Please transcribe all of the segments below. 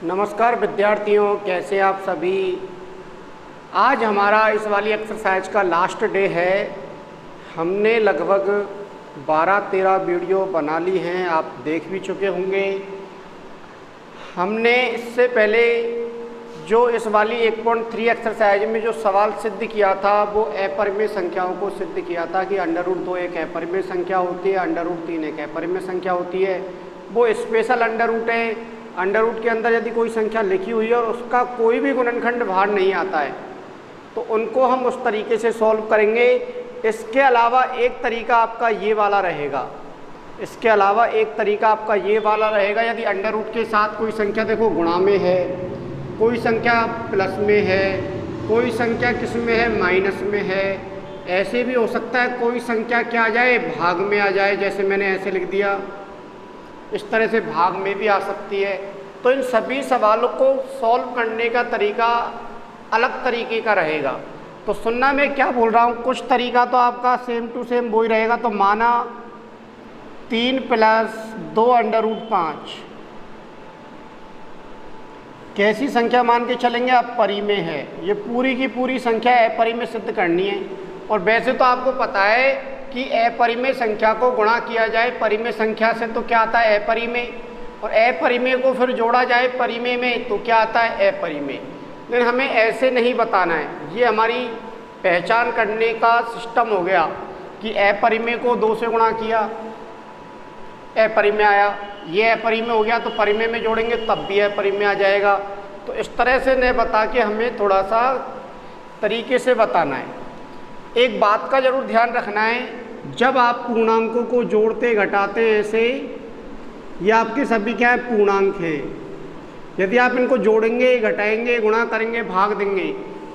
नमस्कार विद्यार्थियों, कैसे आप सभी। आज हमारा इस वाली एक्सरसाइज का लास्ट डे है। हमने लगभग 12-13 वीडियो बना ली हैं, आप देख भी चुके होंगे। हमने इससे पहले जो इस वाली 1.3 एक्सरसाइज में जो सवाल सिद्ध किया था वो अपरिमेय संख्याओं को सिद्ध किया था कि √2 एक अपरिमेय संख्या होती है, √3 एक अपरिमेय संख्या होती है। वो स्पेशल अंडर है। अंडर के अंदर यदि कोई संख्या लिखी हुई है और उसका कोई भी गुणनखंड बाहर नहीं आता है तो उनको हम उस तरीके से सॉल्व करेंगे। इसके अलावा एक तरीका आपका ये वाला रहेगा। यदि अंडर के साथ कोई संख्या देखो गुणा में है, कोई संख्या प्लस में है, कोई संख्या किस में है, माइनस में है। ऐसे भी हो सकता है कोई संख्या क्या आ जाए, भाग में आ जाए, जैसे मैंने ऐसे लिख दिया। इस तरह से भाग में भी आ सकती है। तो इन सभी सवालों को सॉल्व करने का तरीका अलग तरीके का रहेगा। तो सुनना मैं क्या बोल रहा हूँ, कुछ तरीका तो आपका सेम टू सेम वो ही रहेगा। तो माना 3 + 2 √5 कैसी संख्या मान के चलेंगे, अब परिमेय है। ये पूरी की पूरी संख्या अपरिमेय सिद्ध करनी है। और वैसे तो आपको पता है कि अपरिमेय संख्या को गुणा किया जाए परिमेय संख्या से तो क्या आता है, अपरिमेय। और अपरिमेय को फिर जोड़ा जाए परिमेय में तो क्या आता है, अपरिमेय। लेकिन हमें ऐसे नहीं बताना है। ये हमारी पहचान करने का सिस्टम हो गया कि अपरिमेय को 2 से गुणा किया, अपरिमेय आया। ये अपरिमेय हो गया तो परिमेय में जोड़ेंगे तब भी अपरिमेय आ जाएगा। तो इस तरह से नहीं बता के हमें थोड़ा सा तरीके से बताना है। एक बात का जरूर ध्यान रखना है, जब आप पूर्णांकों को जोड़ते घटाते ऐसे, ये आपके सभी क्या है, पूर्णांक हैं। यदि आप इनको जोड़ेंगे, घटाएंगे, गुणा करेंगे, भाग देंगे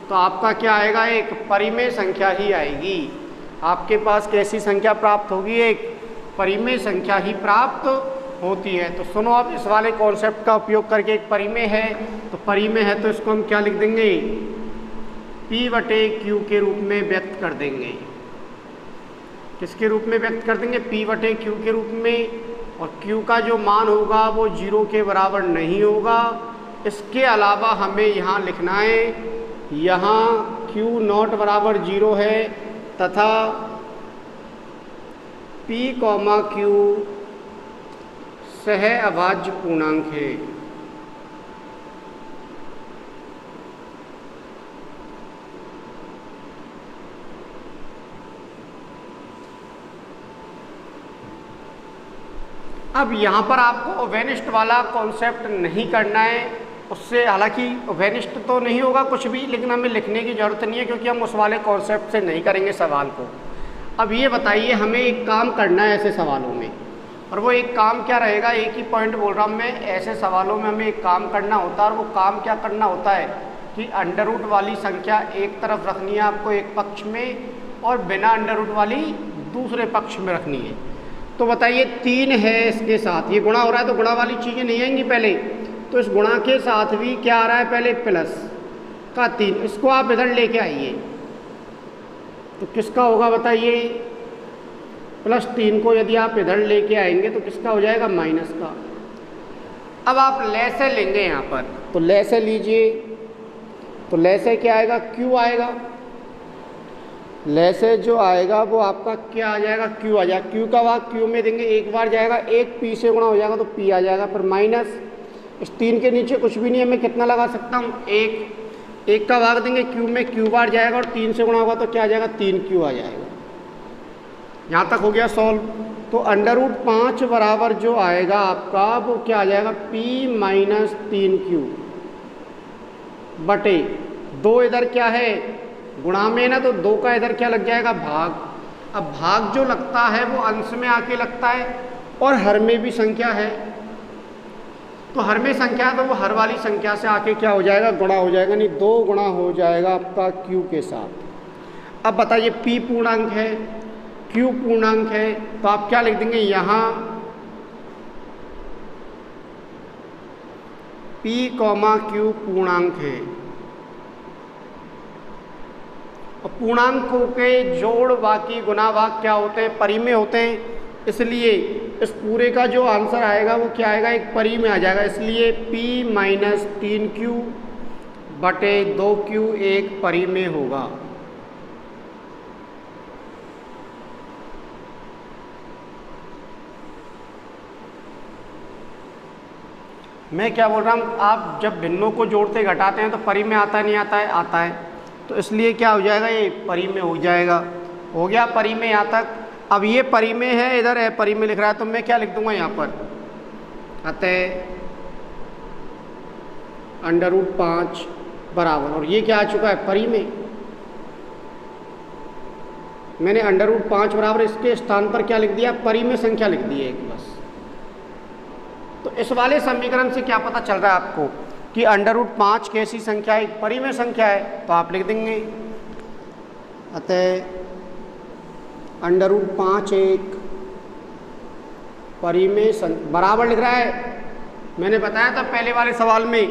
तो आपका क्या आएगा, एक परिमेय संख्या ही आएगी। आपके पास कैसी संख्या प्राप्त होगी, एक परिमेय संख्या ही प्राप्त होती है। तो सुनो, अब इस वाले कॉन्सेप्ट का उपयोग करके, एक परिमेय है तो परिमेय है तो इसको हम क्या लिख देंगे, P/Q के रूप में व्यक्त कर देंगे। किसके रूप में व्यक्त कर देंगे, P/Q के रूप में। और Q का जो मान होगा वो 0 के बराबर नहीं होगा। इसके अलावा हमें यहाँ लिखना है, यहाँ Q0 बराबर 0 है तथा P, Q सह-अभाज्य पूर्णांक है। अब यहाँ पर आपको ओवेनिस्ट वाला कॉन्सेप्ट नहीं करना है। उससे हालांकि ओवेनिस्ट तो नहीं होगा कुछ भी, लेकिन हमें लिखने की ज़रूरत नहीं है क्योंकि हम उस वाले कॉन्सेप्ट से नहीं करेंगे सवाल को। अब ये बताइए, हमें एक काम करना है ऐसे सवालों में, और वो एक काम क्या रहेगा, एक ही पॉइंट बोल रहा हूँ मैं। ऐसे सवालों में हमें एक काम करना होता है, और वो काम क्या करना होता है कि अंडर रूट वाली संख्या एक तरफ रखनी है आपको एक पक्ष में, और बिना अंडर रूट वाली दूसरे पक्ष में रखनी है। तो बताइए 3 है, इसके साथ ये गुणा हो रहा है तो गुणा वाली चीज़ें नहीं आएंगी पहले। तो इस गुणा के साथ भी क्या आ रहा है, पहले प्लस का 3, इसको आप इधर लेके आइए तो किसका होगा बताइए, +3 को यदि आप इधर लेके आएंगे तो किसका हो जाएगा, माइनस का। अब आप लैसे लेंगे यहाँ पर, तो लैसे लीजिए। तो लैसे क्या आएगा, Q आएगा। लैसे जो आएगा वो आपका क्या आ जाएगा, Q आ जाएगा। Q का भाग Q में देंगे, एक बार जाएगा, एक P से गुणा हो जाएगा तो P आ जाएगा। फिर माइनस, इस 3 के नीचे कुछ भी नहीं है, मैं कितना लगा सकता हूँ, 1 का भाग देंगे Q में, Q बार जाएगा और 3 से गुणा होगा तो क्या आ जाएगा, 3Q आ जाएगा। यहाँ तक हो गया सॉल्व। तो √5 बराबर जो आएगा आपका वो क्या आ जाएगा, P - 3Q बटे 2। इधर क्या है, गुणा में ना, तो 2 का इधर क्या लग जाएगा, भाग। अब भाग जो लगता है वो अंश में आके लगता है, और हर में भी संख्या है। तो हर में संख्या है तो वो हर वाली संख्या से आके क्या हो जाएगा, गुणा हो जाएगा, नहीं 2 गुणा हो जाएगा आपका Q के साथ। अब बताइए P पूर्णांक है, Q पूर्णांक है, तो आप क्या लिख देंगे, यहाँ P, Q पूर्णांक है। और पूर्णांकों के जोड़ बाकी गुना भाग क्या होते हैं, परिमेय होते हैं। इसलिए इस पूरे का जो आंसर आएगा वो क्या आएगा, एक परी में आ जाएगा, इसलिए p माइनस 3q बटे 2q एक परी में होगा। मैं क्या बोल रहा हूँ, आप जब भिन्नों को जोड़ते घटाते हैं तो परी में आता है नहीं आता है, आता है, तो इसलिए क्या हो जाएगा, ये परी में हो जाएगा। हो गया परी में यहाँ तक। अब ये परी में है, इधर है परी में लिख रहा है, तो मैं क्या लिख दूंगा यहाँ पर, अतः √5 बराबर, और ये क्या आ चुका है परी में, मैंने √5 बराबर इसके स्थान पर क्या लिख दिया, परी में संख्या लिख दी है एक बस। तो इस वाले समीकरण से क्या पता चल रहा है आपको कि √5 कैसी संख्या है, एक परी में संख्या है, तो आप लिख देंगे अतः √5 एक परी में बराबर लिख रहा है। मैंने बताया था पहले वाले सवाल में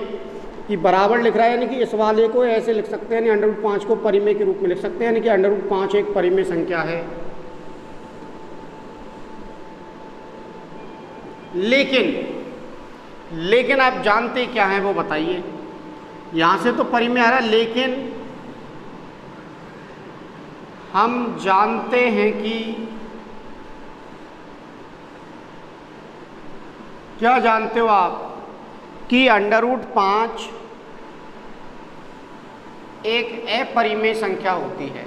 कि बराबर लिख रहा है, यानी कि इस वाले को ऐसे लिख सकते हैं, यानी √5 को परिमेय के रूप में लिख सकते हैं, यानी कि √5 एक परिमेय संख्या है। लेकिन आप जानते क्या हैं वो बताइए। यहाँ से तो परिमेय आ रहा है, लेकिन हम जानते हैं कि क्या जानते हो आप कि √5 एक अपरिमेय संख्या होती है।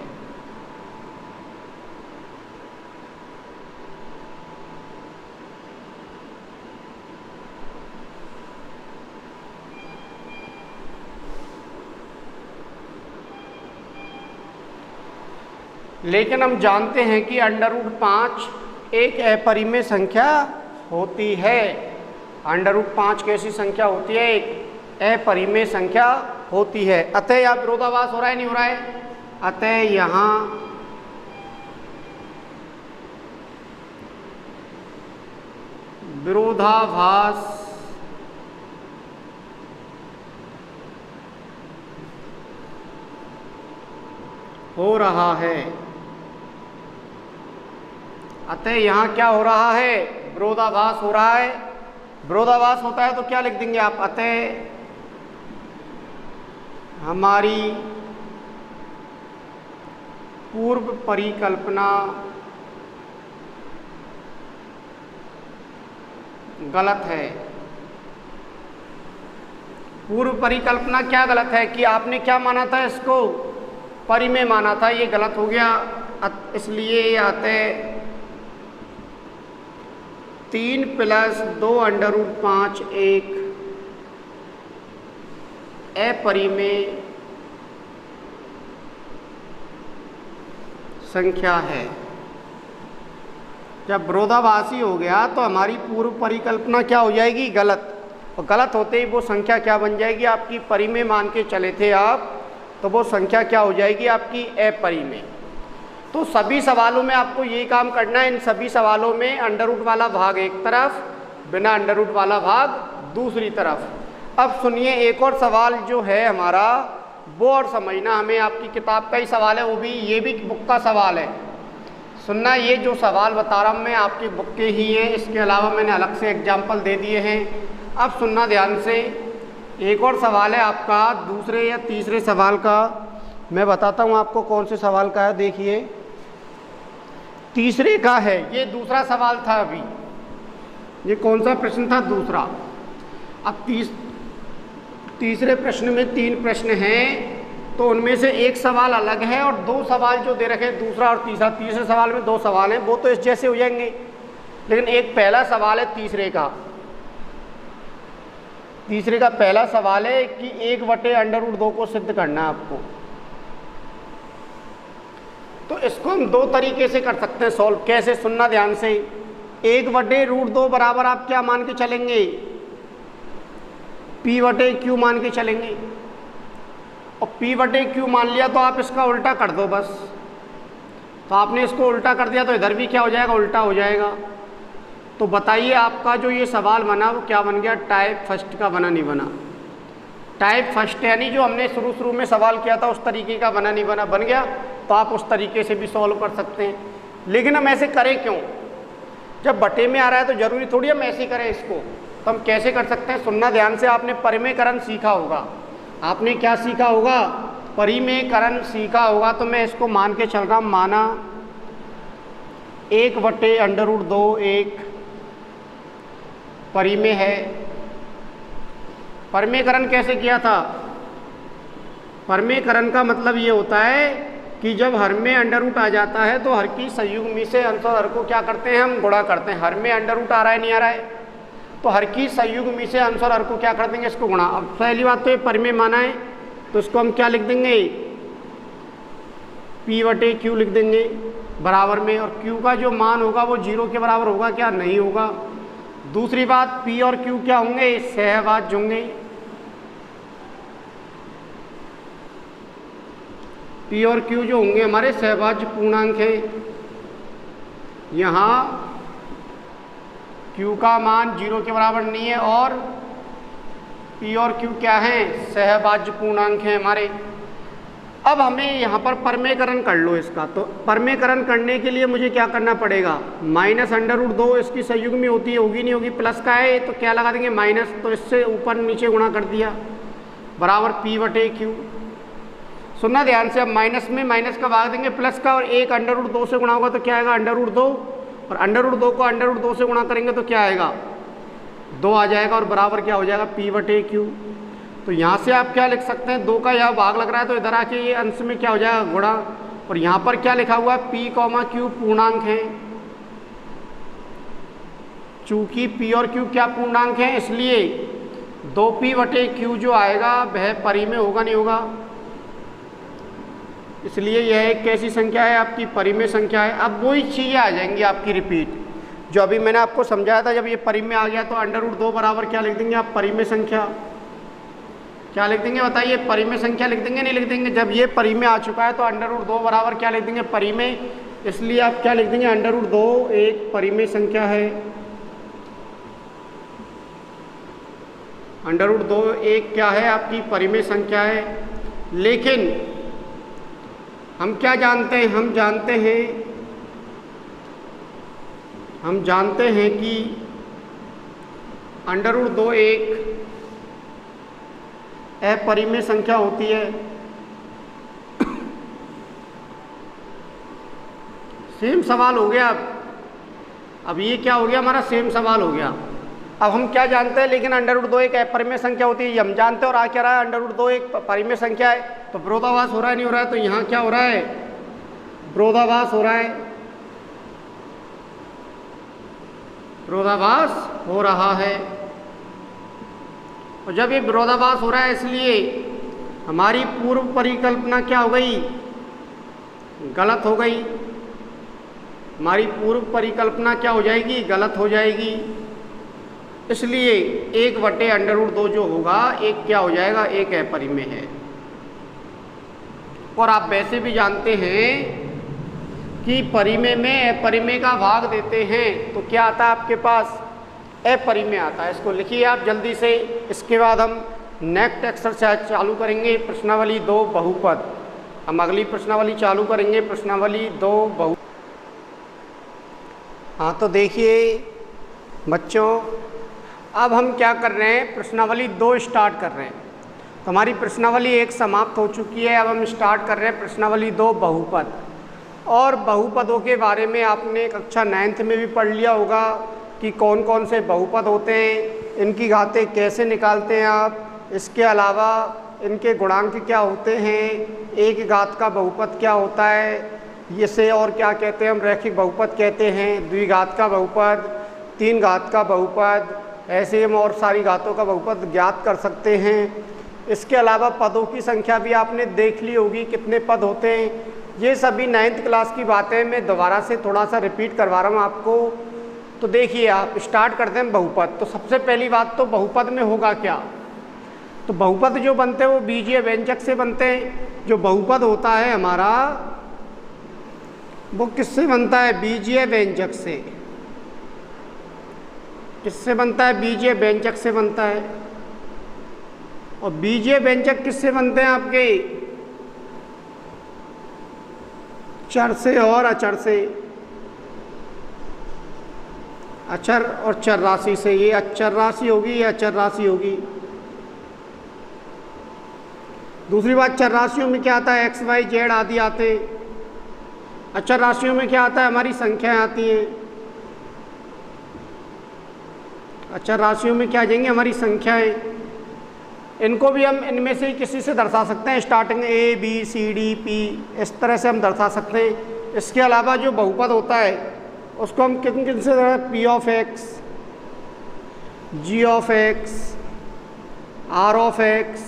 लेकिन हम जानते हैं कि √5 एक अपरिमेय संख्या होती है। √5 कैसी संख्या होती है, एक अपरिमेय संख्या होती है। अतः यहाँ विरोधाभास हो रहा है नहीं हो रहा है, अतः यहाँ विरोधाभास हो रहा है। अतः यहाँ क्या हो रहा है, विरोधाभास हो रहा है। विरोधाभास होता है तो क्या लिख देंगे आप, अतः हमारी पूर्व परिकल्पना गलत है। पूर्व परिकल्पना क्या गलत है कि आपने क्या माना था, इसको परिमेय माना था, ये गलत हो गया। इसलिए अतः 3 + 2 √5 एक अपरिमेय संख्या है। जब विरोधाभासी हो गया तो हमारी पूर्व परिकल्पना क्या हो जाएगी, गलत, और गलत होते ही वो संख्या क्या बन जाएगी आपकी, परिमेय मान के चले थे आप, तो वो संख्या क्या हो जाएगी आपकी, अपरिमेय। तो सभी सवालों में आपको ये काम करना है, इन सभी सवालों में अंडर वाला भाग एक तरफ, बिना अंडर वाला भाग दूसरी तरफ। अब सुनिए एक और सवाल जो है हमारा, वो और समझना हमें, आपकी किताब का ही सवाल है, वो भी, ये भी बुक का सवाल है। सुनना, ये जो सवाल बता रहा हूँ मैं आपकी बुक के ही हैं, इसके अलावा मैंने अलग से एग्जाम्पल दे दिए हैं। अब सुनना ध्यान से, एक और सवाल है आपका दूसरे या तीसरे सवाल का, मैं बताता हूँ आपको कौन से सवाल का है। देखिए तीसरे का है, ये दूसरा सवाल था अभी, ये कौन सा प्रश्न था, दूसरा। अब तीसरे प्रश्न में 3 प्रश्न हैं, तो उनमें से एक सवाल अलग है और 2 सवाल जो दे रखे हैं, दूसरा और तीसरा। तीसरे सवाल में 2 सवाल हैं, वो तो इस जैसे हो जाएंगे, लेकिन एक पहला सवाल है तीसरे का। तीसरे का पहला सवाल है कि 1/√2 को सिद्ध करना है आपको। तो इसको हम 2 तरीके से कर सकते हैं सॉल्व। कैसे, सुनना ध्यान से। 1/√2 बराबर आप क्या मान के चलेंगे, p/q मान के चलेंगे, और p/q मान लिया तो आप इसका उल्टा कर दो बस। तो आपने इसको उल्टा कर दिया तो इधर भी क्या हो जाएगा, उल्टा हो जाएगा। तो बताइए आपका जो ये सवाल बना वो क्या बन गया, टाइप फर्स्ट का बना नहीं बना। टाइप फर्स्ट यानी जो हमने शुरू में सवाल किया था उस तरीके का बना नहीं बना, बन गया। तो आप उस तरीके से भी सॉल्व कर सकते हैं। लेकिन हम ऐसे करें क्यों, जब बटे में आ रहा है तो जरूरी थोड़ी हम ऐसे करें इसको, तो हम कैसे कर सकते हैं? सुनना ध्यान से, आपने परिमेयकरण सीखा होगा। आपने क्या सीखा होगा? परिमेयकरण सीखा होगा। तो मैं इसको मान के चल रहा हूँ, माना 1/√2 एक परिमेय है। परिमेयकरण कैसे किया था? परिमेयकरण का मतलब ये होता है कि जब हर में अंडर रूट आ जाता है तो हर की संयुग्मी से अंश और हर को क्या करते हैं? हम गुणा करते हैं। हर में अंडर रूट आ रहा है, नहीं आ रहा है, तो हर की संयुग्मी से अंश और हर को क्या कर देंगे? इसको गुणा। अब पहली बात तो ये परिमेय माना है, तो इसको हम क्या लिख देंगे? P/Q लिख देंगे बराबर में, और Q का जो मान होगा वो 0 के बराबर होगा क्या? नहीं होगा। दूसरी बात, P और Q क्या होंगे? सहभाज्य होंगे। P और Q जो होंगे हमारे सहभाज्य पूर्णांक हैं। यहाँ Q का मान 0 के बराबर नहीं है और P और Q क्या हैं? सहभाज्य पूर्णांक हैं हमारे। अब हमें यहाँ पर परिमेयकरण कर लो इसका। तो परिमेयकरण करने के लिए मुझे क्या करना पड़ेगा? -√2 इसकी संयुग्मी होती है, होगी नहीं होगी? प्लस का है तो क्या लगा देंगे? माइनस, तो इससे ऊपर नीचे गुणा कर दिया बराबर P/Q। सुनना ध्यान से, अब माइनस में माइनस का भाग देंगे प्लस का, और 1 √2 से गुणा होगा तो क्या आएगा? √2, और √2 को √2 से गुणा करेंगे तो क्या आएगा? 2 आ जाएगा, और बराबर क्या हो जाएगा? P/Q। तो यहाँ से आप क्या लिख सकते हैं? 2 का यहाँ भाग लग रहा है तो इधर आके ये अंश में क्या हो जाएगा? गुणा। और यहाँ पर क्या लिखा हुआ है? P, Q पूर्णांक है। चूंकि P और Q क्या पूर्णांक हैं, इसलिए 2P/Q जो आएगा वह परिमेय होगा, नहीं होगा? इसलिए यह एक कैसी संख्या है? आपकी परिमेय संख्या है। अब वही चीज़ें आ जाएंगी आपकी रिपीट, जो अभी मैंने आपको समझाया था। जब ये परिमेय आ गया तो √2 बराबर क्या लिख देंगे आप? परिमेय संख्या। क्या लिख देंगे बताइए? परिमेय संख्या लिख देंगे, नहीं लिख देंगे? जब ये परिमेय आ चुका है तो √2 बराबर क्या लिख देंगे? परिमेय। इसलिए आप क्या लिख देंगे? √2 एक परिमेय संख्या है। √2 एक क्या है? आपकी परिमेय संख्या है। लेकिन हम क्या जानते हैं? हम जानते हैं कि √2 एक अपरिमेय संख्या होती है। सेम सवाल हो गया। अब ये क्या हो गया? हमारा सेम सवाल हो गया। अब हम क्या जानते हैं? लेकिन √2 एक अपरिमेय संख्या होती है, ये हम जानते हैं। और आ क्या रहा है? √2 एक परिमेय संख्या है। तो विरोधाभास हो रहा है, नहीं हो रहा है? तो यहाँ क्या हो रहा है? विरोधाभास हो रहा है। विरोधाभास हो रहा है। और जब ये विरोधाभास हो रहा है, इसलिए हमारी पूर्व परिकल्पना क्या हो गई? गलत हो गई। हमारी पूर्व परिकल्पना क्या हो जाएगी? गलत हो जाएगी। इसलिए 1/√2 जो होगा एक क्या हो जाएगा? एक अपरिमेय है। और आप वैसे भी जानते हैं कि परिमेय में अपरिमेय का भाग देते हैं तो क्या आता है आपके पास? अपरिमेय आता है। इसको लिखिए आप जल्दी से। इसके बाद हम नेक्स्ट एक्सरसाइज चालू करेंगे, प्रश्नावली 2 बहुपद। हम अगली प्रश्नावली चालू करेंगे, प्रश्नावली 2 बहुपद। हाँ, तो देखिए बच्चों, अब हम क्या कर रहे हैं? प्रश्नावली 2 स्टार्ट कर रहे हैं। तो हमारी प्रश्नावली 1 समाप्त हो चुकी है। अब हम स्टार्ट कर रहे हैं प्रश्नावली 2 बहुपद। और बहुपदों के बारे में आपने कक्षा 9th में भी पढ़ लिया होगा कि कौन कौन से बहुपद होते हैं, इनकी घातें कैसे निकालते हैं आप। इसके अलावा इनके गुणांक क्या होते हैं, एक घात का बहुपद क्या होता है, इसे और क्या कहते हैं? हम रैखिक बहुपद कहते हैं। द्विघात का बहुपद, 3 घात का बहुपद, ऐसे हम और सारी घातों का बहुपद ज्ञात कर सकते हैं। इसके अलावा पदों की संख्या भी आपने देख ली होगी, कितने पद होते हैं। ये सभी 9th क्लास की बातें मैं दोबारा से थोड़ा सा रिपीट करवा रहा हूँ आपको। तो देखिए आप स्टार्ट करते हैं बहुपद। तो सबसे पहली बात तो बहुपद में होगा क्या? तो बहुपद जो बनते हैं वो बीजीय व्यंजक से बनते हैं। जो बहुपद होता है हमारा वो किससे बनता है? बीजीय व्यंजक से। किससे बनता है? बीजीय व्यंजक से बनता है। और बीजीय व्यंजक किससे बनते हैं आपके? चर से और अचर से। अचर और चर राशि से, ये अचर राशि होगी या अचर राशि होगी। दूसरी बात, चर राशियों में क्या आता है, एक्स वाई जेड आदि आते। अचर राशियों में क्या आता है, हमारी संख्याएं आती हैं। अचर राशियों में क्या आ जाएंगी, हमारी संख्याएं। इनको भी हम इनमें से ही किसी से दर्शा सकते हैं, starting A B C D P, इस तरह से हम दर्शा सकते हैं। इसके अलावा जो बहुपद होता है उसको हम किन किन से, p of x, g of x, r of x,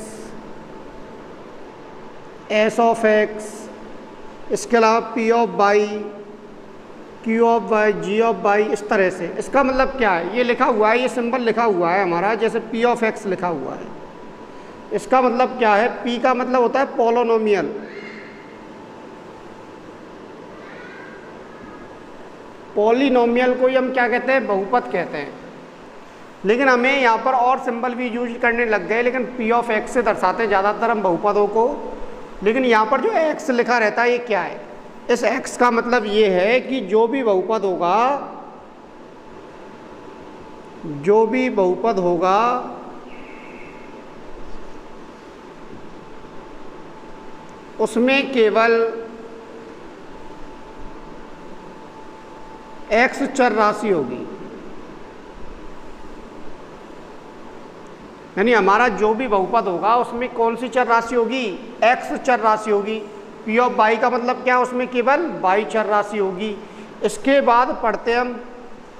s of x, इसके अलावा p of y, q of y, g of y, इस तरह से। इसका मतलब क्या है, ये लिखा हुआ है, ये सिंबल लिखा हुआ है हमारा, जैसे पी ऑफ एक्स लिखा हुआ है। इसका मतलब क्या है, पी का मतलब होता है पोलोनोमियल। पॉलिनोमियल को ही हम क्या कहते हैं, बहुपद कहते हैं। लेकिन हमें यहाँ पर और सिंबल भी यूज करने लग गए, लेकिन पी ऑफ एक्स से दर्शाते हैं ज़्यादातर हम बहुपदों को। लेकिन यहाँ पर जो एक्स लिखा रहता है, ये क्या है, इस एक्स का मतलब ये है कि जो भी बहुपद होगा, जो भी बहुपद होगा उसमें केवल एक्स चर राशि होगी। यानी हमारा जो भी बहुपद होगा उसमें कौन सी चर राशि होगी, एक्स चर राशि होगी। पी ऑफ वाई का मतलब क्या, उसमें केवल वाई चर राशि होगी। इसके बाद पढ़ते हम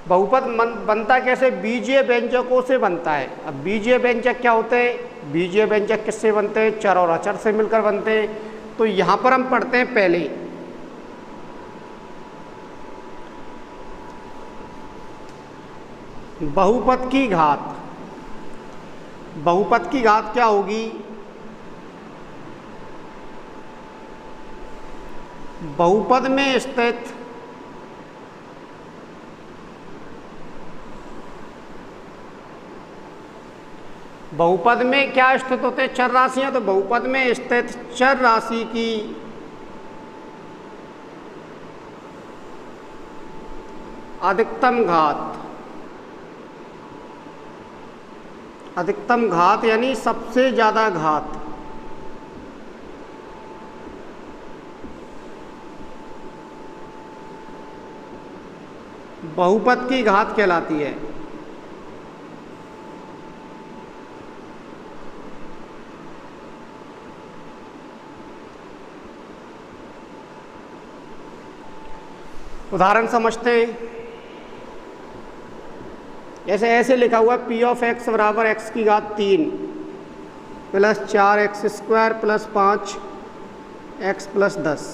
बहुपद बनता कैसे, बीजीय व्यंजकों से बनता है। अब बीजीय व्यंजक क्या होते हैं, बीजीय व्यंजक किससे बनते हैं, चर और अचर से मिलकर बनते हैं। तो यहाँ पर हम पढ़ते हैं पहले बहुपद की घात। बहुपद की घात क्या होगी, बहुपद में स्थित बहुपद में क्या स्थित होते हैं, चर राशियां। तो बहुपद में स्थित चर राशि की अधिकतम घात, अधिकतम घात यानी सबसे ज्यादा घात, बहुपद की घात कहलाती है। उदाहरण समझते हैं। जैसे ऐसे लिखा हुआ है, पी ऑफ एक्स बराबर एक्स की घात 3 plus 4x square plus 5x plus 10।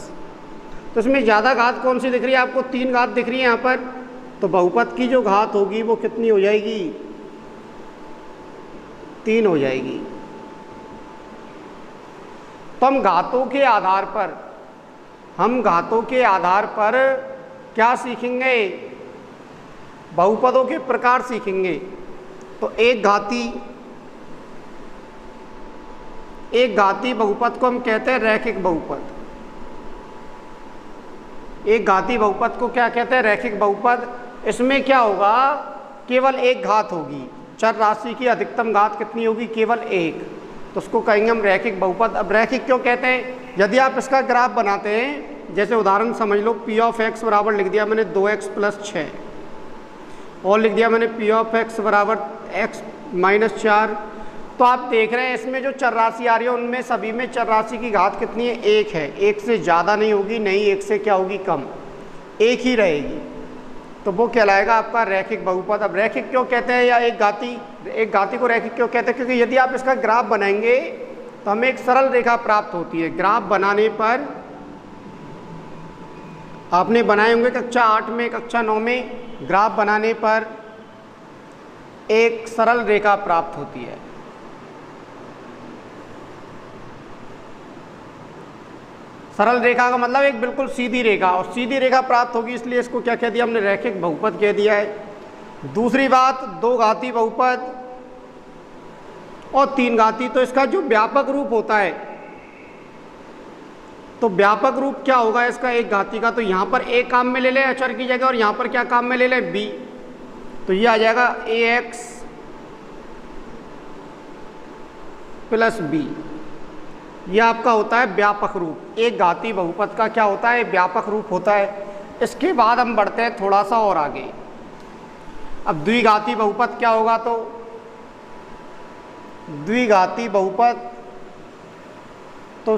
तो इसमें ज़्यादा घात कौन सी दिख रही है आपको, 3 घात दिख रही है यहाँ पर। तो बहुपद की जो घात होगी वो कितनी हो जाएगी, 3 हो जाएगी। तो हम घातों के आधार पर, हम घातों के आधार पर क्या सीखेंगे, बहुपदों के प्रकार सीखेंगे। तो एक घाती बहुपद को हम कहते हैं रैखिक बहुपद। एक घाती बहुपद को क्या कहते हैं, रैखिक बहुपद। इसमें क्या होगा, केवल एक घात होगी, चर राशि की अधिकतम घात कितनी होगी, केवल एक। तो उसको कहेंगे हम रैखिक बहुपद। अब रैखिक क्यों कहते हैं, यदि आप इसका ग्राफ बनाते हैं, जैसे उदाहरण समझ लो, पी ऑफ एक्स बराबर लिख दिया मैंने 2x प्लस 6, और लिख दिया मैंने पी ऑफ एक्स बराबर x माइनस 4। तो आप देख रहे हैं इसमें जो चर राशि आ रही है उनमें सभी में चर राशि की घात कितनी है, 1 है। 1 से ज़्यादा नहीं होगी, नहीं 1 से क्या होगी, कम, 1 ही रहेगी। तो वो कहलाएगा आपका रैखिक बहुपद। अब रैखिक क्यों कहते हैं, या एक घाती को रैखिक क्यों कहते हैं, क्योंकि यदि आप इसका ग्राफ बनाएंगे तो हमें एक सरल रेखा प्राप्त होती है। ग्राफ बनाने पर आपने बनाए होंगे कक्षा 8 में, कक्षा 9 में, ग्राफ बनाने पर एक सरल रेखा प्राप्त होती है। सरल रेखा का मतलब एक बिल्कुल सीधी रेखा, और सीधी रेखा प्राप्त होगी, इसलिए इसको क्या कह दिया हमने, रैखिक बहुपद कह दिया है। दूसरी बात, 2 घाती बहुपद और 3 घाती। तो इसका जो व्यापक रूप होता है, तो व्यापक रूप क्या होगा इसका, एक घाती का। तो यहाँ पर ए काम में ले लें अचर की जगह, और यहाँ पर क्या काम में ले लें, बी। तो ये आ जाएगा ax प्लस b। ये आपका होता है व्यापक रूप। एक घातीय बहुपद का क्या होता है? व्यापक रूप होता है। इसके बाद हम बढ़ते हैं थोड़ा सा और आगे। अब द्विघाती बहुपद क्या होगा? तो द्विघाती बहुपद तो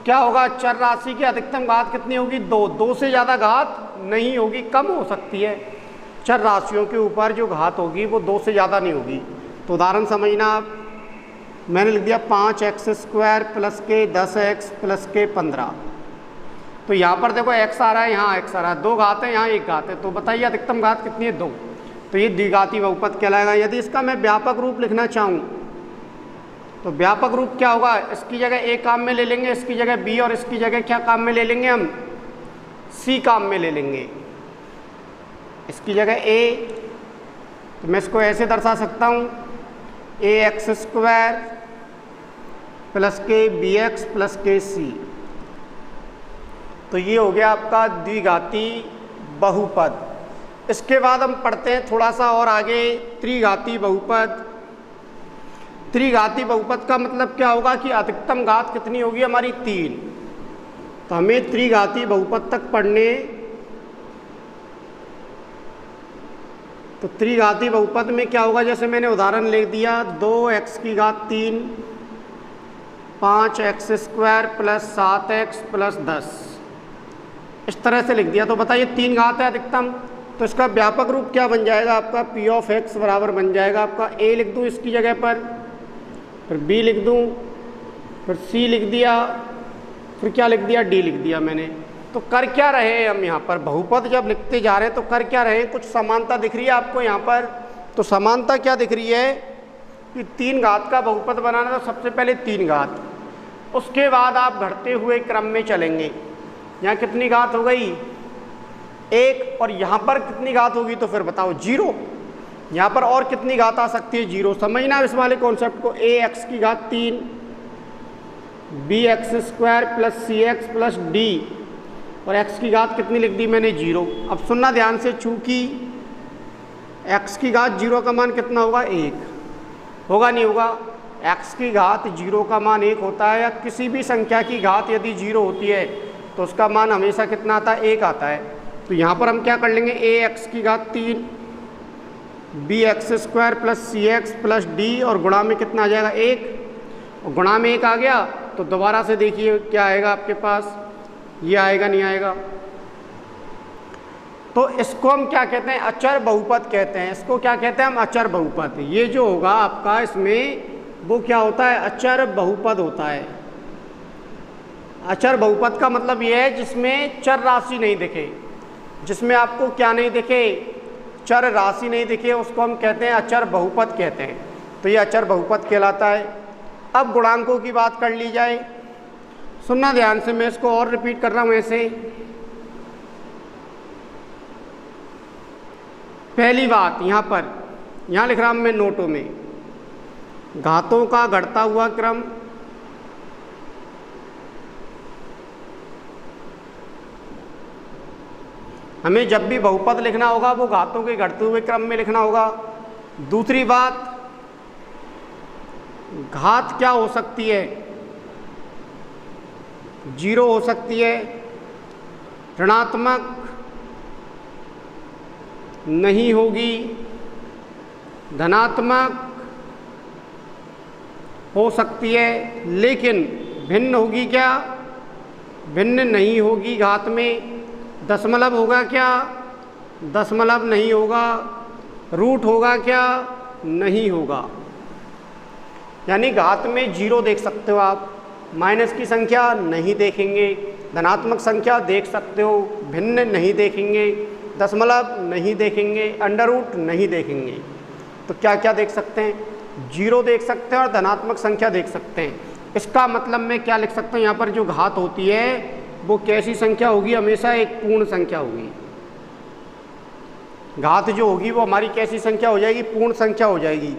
क्या होगा? चर राशि की अधिकतम घात कितनी होगी? 2। 2 से ज़्यादा घात नहीं होगी, कम हो सकती है। चर राशियों के ऊपर जो घात होगी वो 2 से ज़्यादा नहीं होगी। तो उदाहरण समझना आप, मैंने लिख दिया 5x² प्लस के 10x प्लस के 15। तो यहाँ पर देखो x आ रहा है, यहाँ x आ रहा है, 2 घात है, यहाँ 1 घात है। तो बताइए अधिकतम घात कितनी है? 2। तो ये द्विघाती बहुपद कहलाएगा। यदि इसका मैं व्यापक रूप लिखना चाहूँ तो व्यापक रूप क्या होगा? इसकी जगह a काम में ले लेंगे, इसकी जगह b, और इसकी जगह क्या काम में ले लेंगे? हम c काम में ले लेंगे। इसकी जगह a, तो मैं इसको ऐसे दर्शा सकता हूँ ax² प्लस के bx प्लस के c। तो ये हो गया आपका द्विघाती बहुपद। इसके बाद हम पढ़ते हैं थोड़ा सा और आगे त्रिघाती बहुपद। त्रिघाती बहुपद का मतलब क्या होगा कि अधिकतम घात कितनी होगी हमारी? 3। तो हमें त्रिघाती बहुपद तक पढ़ने, तो त्रिघाती बहुपद में क्या होगा? जैसे मैंने उदाहरण ले दिया 2x3 5x² plus 7x plus 10, इस तरह से लिख दिया। तो बताइए 3 घात है अधिकतम, तो इसका व्यापक रूप क्या बन जाएगा? आपका p ऑफ x बराबर बन जाएगा आपका a लिख दूँ इसकी जगह पर, फिर b लिख दूँ, फिर c लिख दिया, फिर क्या लिख दिया? d लिख दिया मैंने। तो कर क्या रहे हैं हम यहाँ पर? बहुपद जब लिखते जा रहे हैं तो कर क्या रहे हैं? कुछ समानता दिख रही है आपको यहाँ पर। तो समानता क्या दिख रही है कि 3 घात का बहुपद बनाना, तो सबसे पहले 3 घात, उसके बाद आप घटते हुए क्रम में चलेंगे। यहाँ कितनी घात हो गई? 1। और यहाँ पर कितनी घात होगी? तो फिर बताओ 0। यहाँ पर और कितनी घात आ सकती है? 0। समझना इस वाले कॉन्सेप्ट को। ax3 bx² plus cx plus d, और x की घात कितनी लिख दी मैंने? 0। अब सुनना ध्यान से, चूंकि x की घात 0 का मान कितना होगा? 1 होगा, नहीं होगा? x की घात 0 का मान 1 होता है, या किसी भी संख्या की घात यदि 0 होती है तो उसका मान हमेशा कितना आता है? 1 आता है। तो यहाँ पर हम क्या कर लेंगे? ax3 bx² plus cx plus d, और गुणा में कितना आ जाएगा? 1। और गुणा में 1 आ गया तो दोबारा से देखिए क्या आएगा आपके पास? ये आएगा, नहीं आएगा? तो इसको हम क्या कहते हैं? अचर बहुपद कहते हैं। इसको क्या कहते हैं हम? अचर बहुपद। ये जो होगा आपका इसमें वो क्या होता है? अचर बहुपद होता है। अचर बहुपद का मतलब ये है जिसमें चर राशि नहीं दिखे, जिसमें आपको क्या नहीं दिखे? चर राशि नहीं दिखे, उसको हम कहते हैं अचर बहुपद कहते हैं। तो ये अचर बहुपद कहलाता है। अब गुणांकों की बात कर ली जाए, सुनना ध्यान से, मैं इसको और रिपीट कर रहा हूँ ऐसे। पहली बात यहाँ पर, यहाँ लिख रहा हूँ मैं नोटों में, घातों का घटता हुआ क्रम, हमें जब भी बहुपद लिखना होगा वो घातों के घटते हुए क्रम में लिखना होगा। दूसरी बात, घात क्या हो सकती है? 0 हो सकती है, ऋणात्मक नहीं होगी, धनात्मक हो सकती है, लेकिन भिन्न होगी क्या? भिन्न नहीं होगी घात में। दशमलव होगा क्या? दशमलव नहीं होगा। रूट होगा क्या? नहीं होगा। यानी घात में 0 देख सकते हो आप, माइनस की संख्या नहीं देखेंगे, धनात्मक संख्या देख सकते हो, भिन्न नहीं देखेंगे, दशमलव नहीं देखेंगे, अंडर रूट नहीं देखेंगे। तो क्या क्या देख सकते हैं? 0 देख सकते हैं और धनात्मक संख्या देख सकते हैं। इसका मतलब मैं क्या लिख सकता हूँ? यहाँ पर जो घात होती है वो कैसी संख्या होगी? हमेशा एक पूर्ण संख्या होगी। घात जो होगी वो हमारी कैसी संख्या हो जाएगी? पूर्ण संख्या हो जाएगी।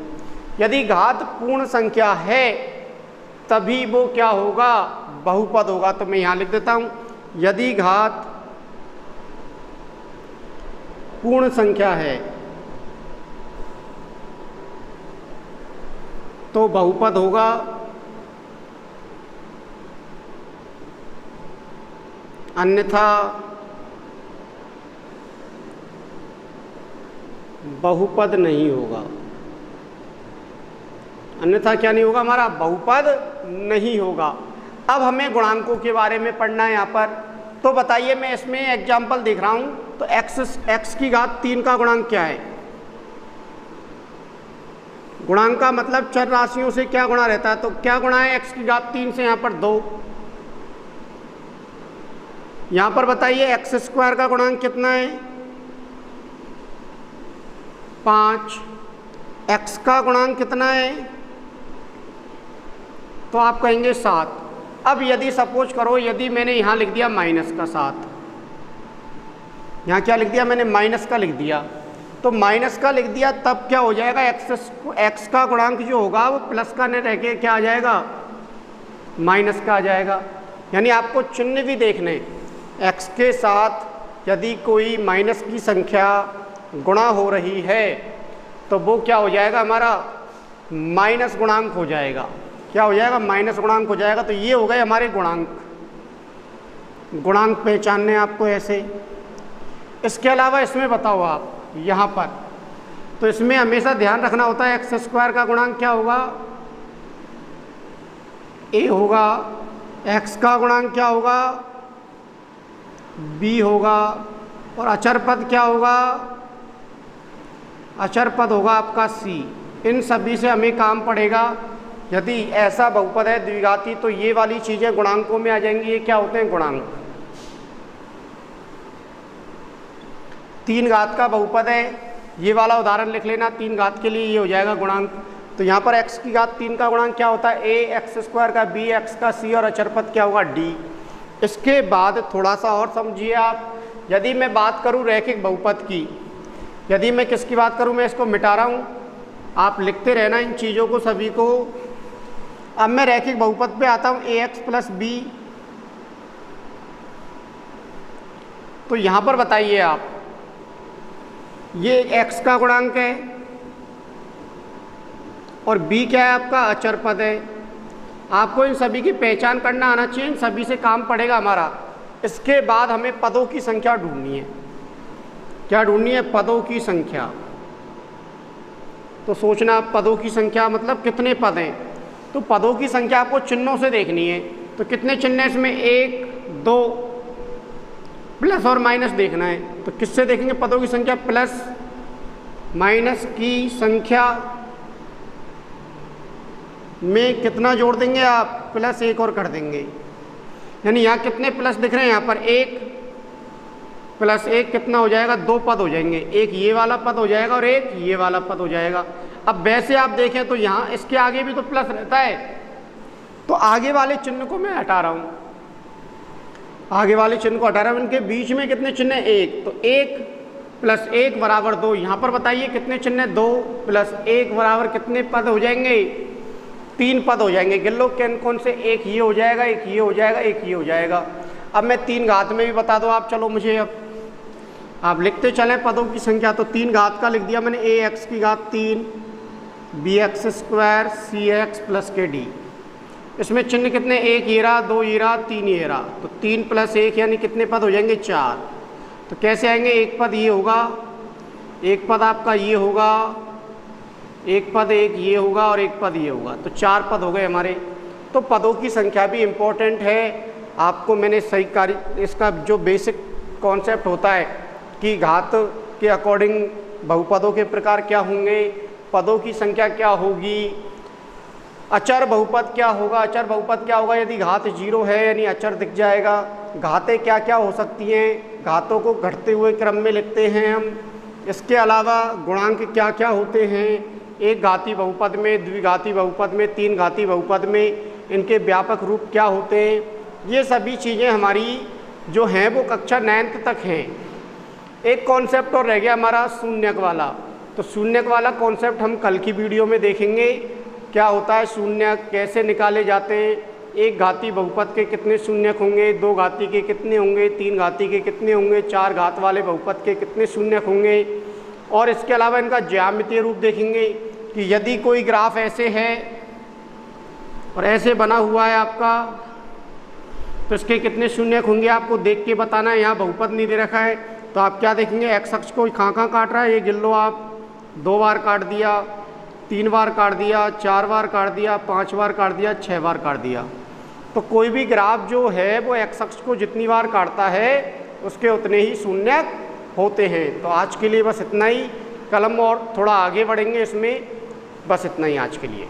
यदि घात पूर्ण संख्या है तभी वो क्या होगा? बहुपद होगा। तो मैं यहाँ लिख देता हूँ, यदि घात पूर्ण संख्या है तो बहुपद होगा अन्यथा बहुपद नहीं होगा। अन्यथा क्या नहीं होगा? हमारा बहुपद नहीं होगा। अब हमें गुणांकों के बारे में पढ़ना है यहाँ पर। तो बताइए, मैं इसमें एग्जाम्पल देख रहा हूँ। तो x की घात 3 का गुणांक क्या है? गुणांक का मतलब चर राशियों से क्या गुणा रहता है। तो क्या गुणा है x की घात 3 से? यहाँ पर 2। यहाँ पर बताइए x स्क्वायर का गुणांक कितना है? 5। x का गुणांक कितना है? तो आप कहेंगे 7। अब यदि सपोज करो, यदि मैंने यहाँ लिख दिया माइनस का 7, यहाँ क्या लिख दिया मैंने? माइनस का लिख दिया। तो माइनस का लिख दिया तब क्या हो जाएगा? x का गुणांक जो होगा वो प्लस का न रह के क्या आ जाएगा? माइनस का आ जाएगा। यानी आपको चिन्ह भी देखने, x के साथ यदि कोई माइनस की संख्या गुणा हो रही है तो वो क्या हो जाएगा? हमारा माइनस गुणांक हो जाएगा। क्या हो जाएगा? माइनस गुणांक हो जाएगा। तो ये हो गए हमारे गुणांक। गुणांक पहचानने आपको ऐसे। इसके अलावा इसमें बताओ आप यहाँ पर, तो इसमें हमेशा ध्यान रखना होता है x स्क्वायर का गुणांक क्या होगा? a होगा। x का गुणांक क्या होगा? b होगा। और अचर पद क्या होगा? अचर पद होगा आपका c। इन सभी से हमें काम पड़ेगा। यदि ऐसा बहुपद है द्विघाती तो ये वाली चीज़ें गुणांकों में आ जाएंगी। ये क्या होते हैं? गुणांक। 3 घात का बहुपद है, ये वाला उदाहरण लिख लेना। 3 घात के लिए ये हो जाएगा गुणांक। तो यहाँ पर x की घात 3 का गुणांक क्या होता है? a, x स्क्वायर का b, x का c और अचर पद क्या होगा? d। इसके बाद थोड़ा सा और समझिए आप। यदि मैं बात करूँ रैखिक बहुपद की, यदि मैं किसकी बात करूँ, मैं इसको मिटा रहा हूँ, आप लिखते रहना इन चीज़ों को सभी को। अब मैं रैखिक बहुपद पे आता हूँ, ax प्लस b। तो यहाँ पर बताइए आप, ये x का गुणांक है और b क्या है? आपका अचर पद है। आपको इन सभी की पहचान करना आना चाहिए, इन सभी से काम पड़ेगा हमारा। इसके बाद हमें पदों की संख्या ढूंढनी है। क्या ढूंढनी है? पदों की संख्या। तो सोचना, पदों की संख्या मतलब कितने पद हैं। तो पदों की संख्या आपको चिन्हों से देखनी है। तो कितने चिन्ह हैं इसमें? 1, 2, प्लस और माइनस देखना है। तो किससे देखेंगे पदों की संख्या? प्लस माइनस की संख्या में कितना जोड़ देंगे आप? प्लस 1 और कर देंगे। यानी यहाँ कितने प्लस दिख रहे हैं? यहाँ पर 1 प्लस 1 कितना हो जाएगा? 2 पद हो जाएंगे। एक ये वाला पद हो जाएगा और एक ये वाला पद हो जाएगा। अब वैसे आप देखें तो यहाँ इसके आगे भी तो प्लस रहता है। तो आगे वाले चिन्ह को मैं हटा रहा हूँ, आगे वाले चिन्ह को हटा रहा हूँ। इनके बीच में कितने चिन्ह हैं? 1। तो 1 प्लस 1 बराबर 2। यहाँ पर बताइए कितने चिन्ह हैं? 2 प्लस 1 बराबर कितने पद हो जाएंगे? 3 पद हो जाएंगे। गिन लो कौन से? एक ये हो जाएगा, एक ये हो जाएगा, एक ये हो जाएगा। अब मैं 3 घात में भी बता दो आप। चलो मुझे अब आप लिखते चलें पदों की संख्या। तो 3 घात का लिख दिया मैंने, ax की घात 3, bx स्क्वायर cx प्लस के d। इसमें चिन्ह कितने? 1 ये रहा, 2 ये रहा, 3 ये रहा। तो 3 प्लस 1 यानी कितने पद हो जाएंगे? 4। तो कैसे आएंगे? एक पद ये होगा, एक पद आपका ये होगा, एक पद एक ये होगा और एक पद ये होगा। तो 4 पद हो गए हमारे। तो पदों की संख्या भी इम्पोर्टेंट है। आपको मैंने सही कार्य इसका जो बेसिक कॉन्सेप्ट होता है कि घात के अकॉर्डिंग बहुपदों के प्रकार क्या होंगे, पदों की संख्या क्या होगी, अचर बहुपद क्या होगा। अचर बहुपद क्या होगा? यदि घात 0 है यानी अचर दिख जाएगा। घातें क्या क्या हो सकती हैं? घातों को घटते हुए क्रम में लिखते हैं हम। इसके अलावा गुणांक क्या क्या होते हैं एक घाती बहुपद में, द्विघाती बहुपद में, 3 घाती बहुपद में, इनके व्यापक रूप क्या होते हैं। ये सभी चीज़ें हमारी जो हैं वो कक्षा 9th तक हैं। एक कॉन्सेप्ट और रह गया हमारा शून्यक वाला। तो शून्यक वाला कॉन्सेप्ट हम कल की वीडियो में देखेंगे। क्या होता है शून्यक, कैसे निकाले जाते हैं, एक घाती बहुपद के कितने शून्यक होंगे, 2 घाती के कितने होंगे, 3 घाती के कितने होंगे, 4 घात वाले बहुपद के कितने शून्यक होंगे। और इसके अलावा इनका ज्यामितीय रूप देखेंगे कि यदि कोई ग्राफ ऐसे है और ऐसे बना हुआ है आपका, तो इसके कितने शून्यक होंगे आपको देख के बताना है। यहाँ बहुपद नहीं दे रखा है तो आप क्या देखेंगे, एक्स अक्ष को कहाँ काट रहा है, ये गिन लो आप। 2 बार काट दिया, 3 बार काट दिया, 4 बार काट दिया, 5 बार काट दिया, 6 बार काट दिया। तो कोई भी ग्राफ जो है वो एक्स अक्ष को जितनी बार काटता है उसके उतने ही शून्यक होते हैं। तो आज के लिए बस इतना ही, कलम और थोड़ा आगे बढ़ेंगे इसमें, बस इतना ही आज के लिए।